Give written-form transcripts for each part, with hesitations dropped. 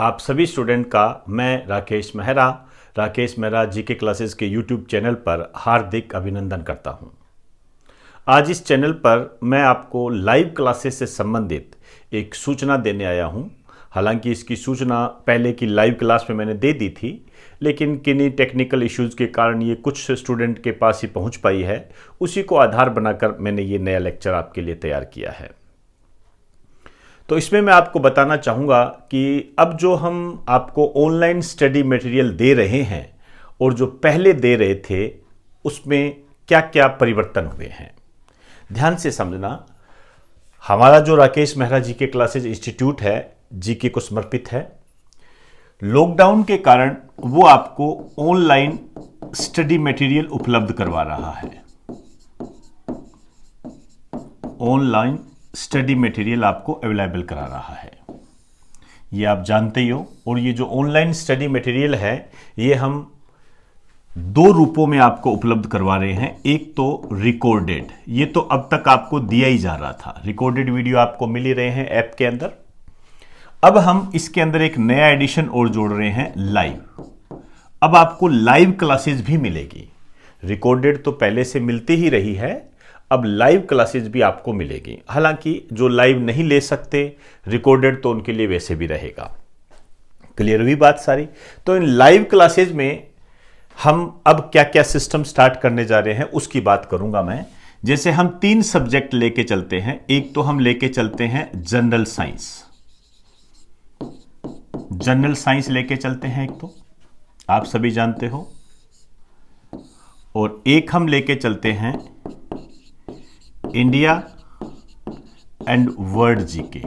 आप सभी स्टूडेंट का मैं राकेश मेहरा जीके क्लासेस के यूट्यूब चैनल पर हार्दिक अभिनंदन करता हूं। आज इस चैनल पर मैं आपको लाइव क्लासेस से संबंधित एक सूचना देने आया हूं। हालांकि इसकी सूचना पहले की लाइव क्लास में मैंने दे दी थी, लेकिन किन्हीं टेक्निकल इश्यूज़ के कारण ये कुछ स्टूडेंट के पास ही पहुंच पाई है। उसी को आधार बनाकर मैंने ये नया लेक्चर आपके लिए तैयार किया है। तो इसमें मैं आपको बताना चाहूँगा कि अब जो हम आपको ऑनलाइन स्टडी मटेरियल दे रहे हैं और जो पहले दे रहे थे उसमें क्या क्या परिवर्तन हुए हैं, ध्यान से समझना। हमारा जो Rakesh Mehra GK classes institute है, जीके को समर्पित है। लॉकडाउन के कारण वो आपको ऑनलाइन स्टडी मटेरियल उपलब्ध करवा रहा है। ऑनलाइन स्टडी मटेरियल आपको अवेलेबल करा रहा है, ये आप जानते ही हो। और ये जो ऑनलाइन स्टडी मटेरियल है, ये हम दो रूपों में आपको उपलब्ध करवा रहे हैं। एक तो रिकॉर्डेड, ये तो अब तक आपको दिया ही जा रहा था, रिकॉर्डेड वीडियो आपको मिल ही रहे हैं ऐप के अंदर। अब हम इसके अंदर एक नया एडिशन और जोड़ रहे हैं, लाइव। अब आपको लाइव क्लासेस भी मिलेगी। रिकॉर्डेड तो पहले से मिलती ही रही है, अब लाइव क्लासेस भी आपको मिलेगी। हालांकि जो लाइव नहीं ले सकते, रिकॉर्डेड तो उनके लिए वैसे भी रहेगा। क्लियर हुई बात सारी? तो इन लाइव क्लासेस में हम अब क्या क्या सिस्टम स्टार्ट करने जा रहे हैं उसकी बात करूंगा मैं। जैसे हम 3 सब्जेक्ट लेके चलते हैं। एक तो हम लेके चलते हैं जनरल साइंस, लेके चलते हैं, एक तो आप सभी जानते हो। और एक हम लेके चलते हैं India and world GK,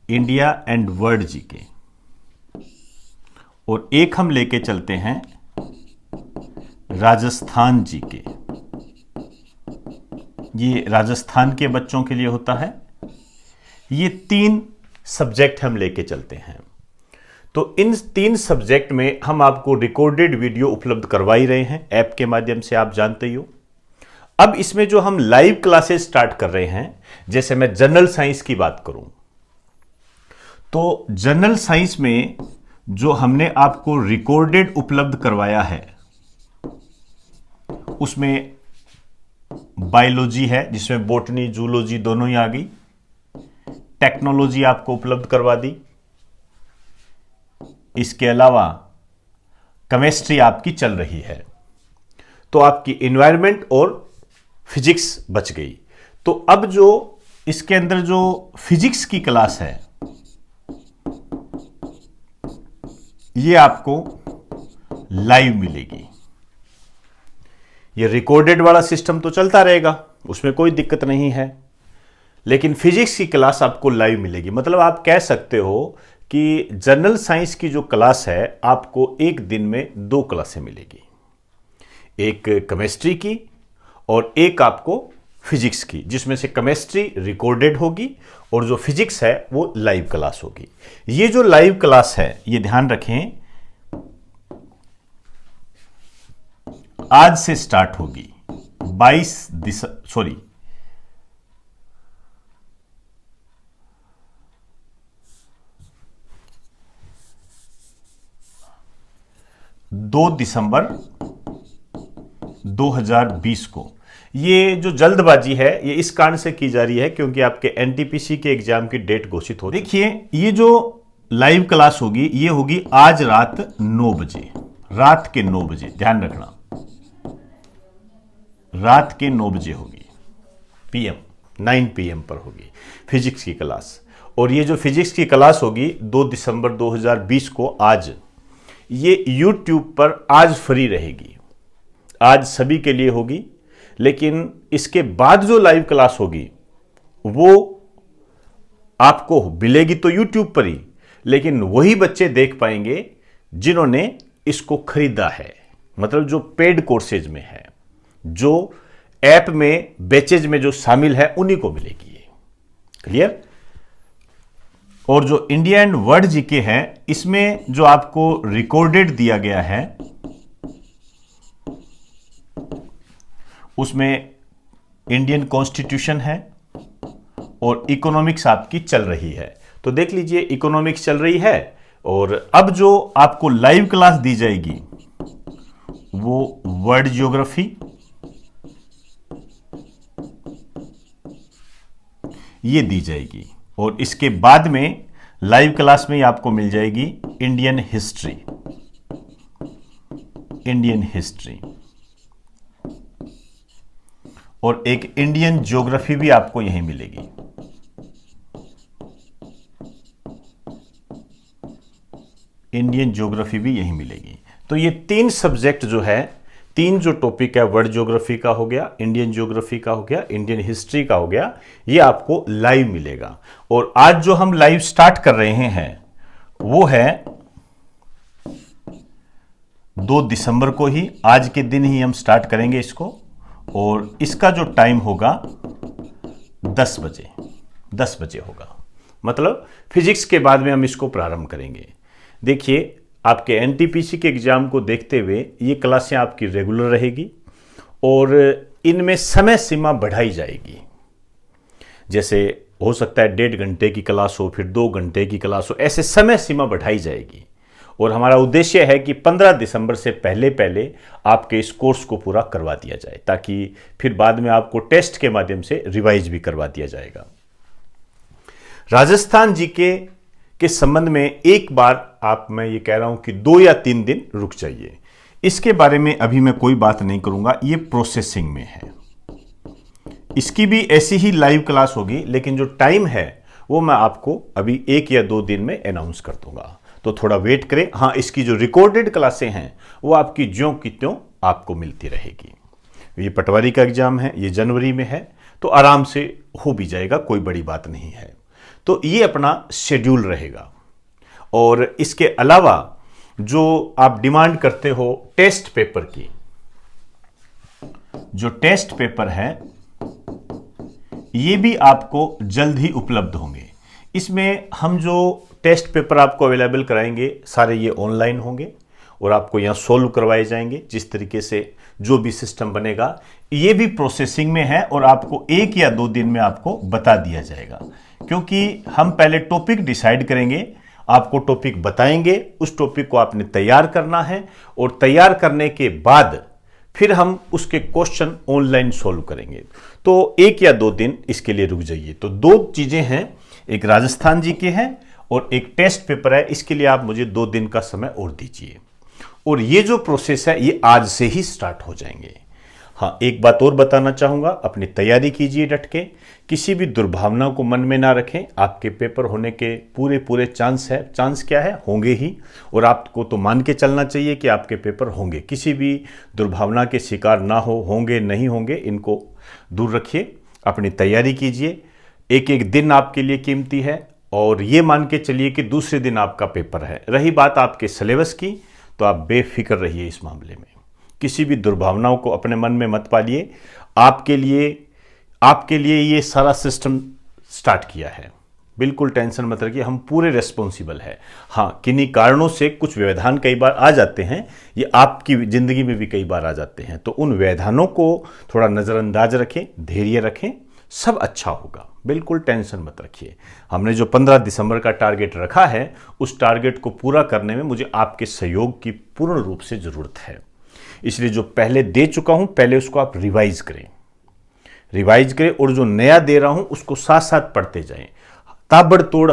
India and world GK. और एक हम लेके चलते हैं राजस्थान जीके, ये राजस्थान के बच्चों के लिए होता है। ये 3 सब्जेक्ट हम लेके चलते हैं। तो इन 3 सब्जेक्ट में हम आपको रिकॉर्डेड वीडियो उपलब्ध करवा ही रहे हैं ऐप के माध्यम से, आप जानते ही हो। अब इसमें जो हम लाइव क्लासेस स्टार्ट कर रहे हैं, जैसे मैं जनरल साइंस की बात करूं, तो जनरल साइंस में जो हमने आपको रिकॉर्डेड उपलब्ध करवाया है, उसमें बायोलॉजी है, जिसमें बॉटनी जूलॉजी दोनों ही आ गई। टेक्नोलॉजी आपको उपलब्ध करवा दी। इसके अलावा केमिस्ट्री आपकी चल रही है। तो आपकी एनवायरनमेंट और फिजिक्स बच गई। तो अब जो इसके अंदर जो फिजिक्स की क्लास है, ये आपको लाइव मिलेगी। ये रिकॉर्डेड वाला सिस्टम तो चलता रहेगा, उसमें कोई दिक्कत नहीं है, लेकिन फिजिक्स की क्लास आपको लाइव मिलेगी। मतलब आप कह सकते हो कि जनरल साइंस की जो क्लास है, आपको एक दिन में 2 क्लासें मिलेगी, एक केमिस्ट्री की और एक आपको फिजिक्स की, जिसमें से केमिस्ट्री रिकॉर्डेड होगी और जो फिजिक्स है वो लाइव क्लास होगी। ये जो लाइव क्लास है, ये ध्यान रखें, आज से स्टार्ट होगी 2 दिसंबर 2020 को। ये जो जल्दबाजी है, ये इस कारण से की जा रही है क्योंकि आपके एनटीपीसी के एग्जाम की डेट घोषित हो। देखिए, ये जो लाइव क्लास होगी, ये होगी आज रात 9 बजे, रात के 9 बजे, ध्यान रखना, रात के 9 बजे होगी, PM 9 PM पर होगी फिजिक्स की क्लास। और ये जो फिजिक्स की क्लास होगी 2 दिसंबर 2020 को, आज, ये YouTube पर आज फ्री रहेगी, आज सभी के लिए होगी। लेकिन इसके बाद जो लाइव क्लास होगी वो आपको मिलेगी तो YouTube पर ही, लेकिन वही बच्चे देख पाएंगे जिन्होंने इसको खरीदा है, मतलब जो पेड कोर्सेज में है, जो ऐप में बैचेज में जो शामिल है, उन्हीं को मिलेगी ये। क्लियर? और जो इंडिया एंड वर्ल्ड जीके है, इसमें जो आपको रिकॉर्डेड दिया गया है, उसमें इंडियन कॉन्स्टिट्यूशन है और इकोनॉमिक्स आपकी चल रही है। तो देख लीजिए इकोनॉमिक्स चल रही है और अब जो आपको लाइव क्लास दी जाएगी वो वर्ल्ड ज्योग्राफी, ये दी जाएगी और इसके बाद में लाइव क्लास में आपको मिल जाएगी इंडियन हिस्ट्री, इंडियन हिस्ट्री और एक इंडियन ज्योग्राफी भी आपको यहीं मिलेगी। इंडियन ज्योग्राफी भी यहीं मिलेगी। तो ये तीन सब्जेक्ट जो है, तीन जो टॉपिक है, वर्ल्ड ज्योग्राफी का हो गया, इंडियन ज्योग्राफी का हो गया, इंडियन हिस्ट्री का हो गया, ये आपको लाइव मिलेगा। और आज जो हम लाइव स्टार्ट कर रहे हैं वो है 2 दिसंबर को ही, आज के दिन ही हम स्टार्ट करेंगे इसको और इसका जो टाइम होगा 10 बजे, 10 बजे होगा। मतलब फिजिक्स के बाद में हम इसको प्रारंभ करेंगे। देखिए आपके एनटीपीसी के एग्जाम को देखते हुए ये क्लासें आपकी रेगुलर रहेगी और इनमें समय सीमा बढ़ाई जाएगी। जैसे हो सकता है 1.5 घंटे की क्लास हो, फिर 2 घंटे की क्लास हो, ऐसे समय सीमा बढ़ाई जाएगी। और हमारा उद्देश्य है कि 15 दिसंबर से पहले पहले आपके इस कोर्स को पूरा करवा दिया जाए, ताकि फिर बाद में आपको टेस्ट के माध्यम से रिवाइज भी करवा दिया जाएगा। राजस्थान जीके के संबंध में एक बार आप, मैं ये कह रहा हूं कि 2 या 3 दिन रुक जाइए। इसके बारे में अभी मैं कोई बात नहीं करूंगा, ये प्रोसेसिंग में है। इसकी भी ऐसी ही लाइव क्लास होगी, लेकिन जो टाइम है वो मैं आपको अभी 1 या 2 दिन में अनाउंस कर दूंगा, तो थोड़ा वेट करें। हाँ, इसकी जो रिकॉर्डेड क्लासें हैं वो आपकी ज्यों की त्यों आपको मिलती रहेगी। ये पटवारी का एग्जाम है, ये जनवरी में है, तो आराम से हो भी जाएगा, कोई बड़ी बात नहीं है। तो ये अपना शेड्यूल रहेगा। और इसके अलावा जो आप डिमांड करते हो टेस्ट पेपर की, जो टेस्ट पेपर है ये भी आपको जल्द ही उपलब्ध होंगे। इसमें हम जो टेस्ट पेपर आपको अवेलेबल कराएंगे सारे ये ऑनलाइन होंगे और आपको यहाँ सोल्व करवाए जाएंगे। जिस तरीके से जो भी सिस्टम बनेगा ये भी प्रोसेसिंग में है और आपको 1 या 2 दिन में आपको बता दिया जाएगा, क्योंकि हम पहले टॉपिक डिसाइड करेंगे, आपको टॉपिक बताएंगे, उस टॉपिक को आपने तैयार करना है और तैयार करने के बाद फिर हम उसके क्वेश्चन ऑनलाइन सोल्व करेंगे। तो 1 या 2 दिन इसके लिए रुक जाइए। तो 2 चीजें हैं, एक राजस्थान जी के हैं और एक टेस्ट पेपर है, इसके लिए आप मुझे 2 दिन का समय और दीजिए। और ये जो प्रोसेस है ये आज से ही स्टार्ट हो जाएंगे। हाँ, एक बात और बताना चाहूंगा, अपनी तैयारी कीजिए डट के, किसी भी दुर्भावना को मन में ना रखें। आपके पेपर होने के पूरे चांस है। चांस क्या है, होंगे ही, और आपको तो मान के चलना चाहिए कि आपके पेपर होंगे। किसी भी दुर्भावना के शिकार ना हो, होंगे नहीं होंगे इनको दूर रखिए, अपनी तैयारी कीजिए। एक एक दिन आपके लिए कीमती है और ये मान के चलिए कि दूसरे दिन आपका पेपर है। रही बात आपके सिलेबस की, तो आप बेफिक्र रहिए इस मामले में, किसी भी दुर्भावनाओं को अपने मन में मत पालिए। आपके लिए ये सारा सिस्टम स्टार्ट किया है, बिल्कुल टेंशन मत रखिए, हम पूरे रिस्पॉन्सिबल है। हाँ, किन्हीं कारणों से कुछ व्यवधान कई बार आ जाते हैं, ये आपकी ज़िंदगी में भी कई बार आ जाते हैं, तो उन व्यवधानों को थोड़ा नज़रअंदाज रखें, धैर्य रखें, सब अच्छा होगा, बिल्कुल टेंशन मत रखिए। हमने जो 15 दिसंबर का टारगेट रखा है, उस टारगेट को पूरा करने में मुझे आपके सहयोग की पूर्ण रूप से ज़रूरत है। इसलिए जो पहले दे चुका हूं, पहले उसको आप रिवाइज करें और जो नया दे रहा हूं उसको साथ साथ पढ़ते जाएं। ताबड़तोड़,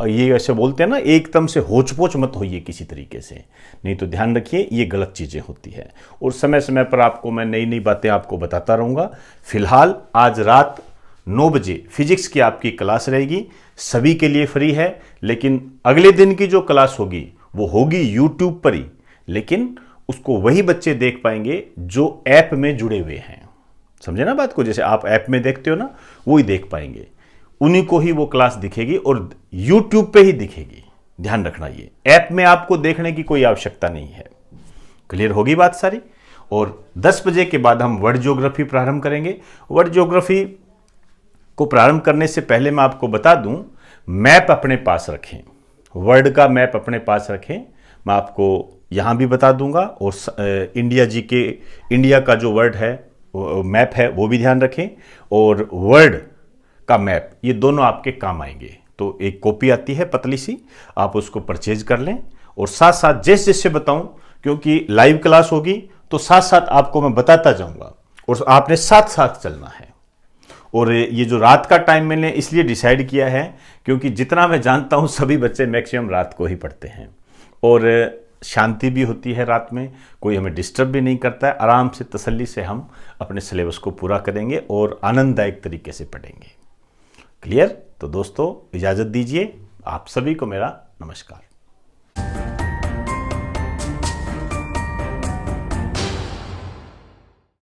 ये ऐसे बोलते हैं ना, एकदम से होच-पोच मत होइए किसी तरीके से, नहीं तो ध्यान रखिए ये गलत चीज़ें होती है। और समय समय पर आपको मैं नई नई बातें आपको बताता रहूँगा। फिलहाल आज रात 9 बजे फिजिक्स की आपकी क्लास रहेगी, सभी के लिए फ्री है, लेकिन अगले दिन की जो क्लास होगी वो होगी यूट्यूब पर ही, लेकिन उसको वही बच्चे देख पाएंगे जो ऐप में जुड़े हुए हैं। समझे ना बात को, जैसे आप ऐप में देखते हो ना, वो ही देख पाएंगे, उन्हीं को ही वो क्लास दिखेगी और यूट्यूब पे ही दिखेगी। ध्यान रखना, ये ऐप में आपको देखने की कोई आवश्यकता नहीं है। क्लियर होगी बात सारी। और 10 बजे के बाद हम वर्ल्ड ज्योग्राफी प्रारंभ करेंगे। वर्ल्ड ज्योग्राफी को प्रारंभ करने से पहले मैं आपको बता दूं, मैप अपने पास रखें, वर्ल्ड का मैप अपने पास रखें। मैं आपको यहाँ भी बता दूंगा, और इंडिया का जो वर्ल्ड है मैप है वो भी ध्यान रखें, और वर्ल्ड का मैप, ये दोनों आपके काम आएंगे। तो एक कॉपी आती है पतली सी, आप उसको परचेज कर लें, और साथ साथ जैसे जैसे बताऊं, क्योंकि लाइव क्लास होगी तो साथ साथ आपको मैं बताता जाऊंगा और आपने साथ साथ चलना है। और ये जो रात का टाइम मैंने इसलिए डिसाइड किया है क्योंकि जितना मैं जानता हूं सभी बच्चे मैक्सिमम रात को ही पढ़ते हैं, और शांति भी होती है रात में, कोई हमें डिस्टर्ब भी नहीं करता है, आराम से तसल्ली से हम अपने सिलेबस को पूरा करेंगे और आनंददायक तरीके से पढ़ेंगे। क्लियर? तो दोस्तों इजाज़त दीजिए, आप सभी को मेरा नमस्कार।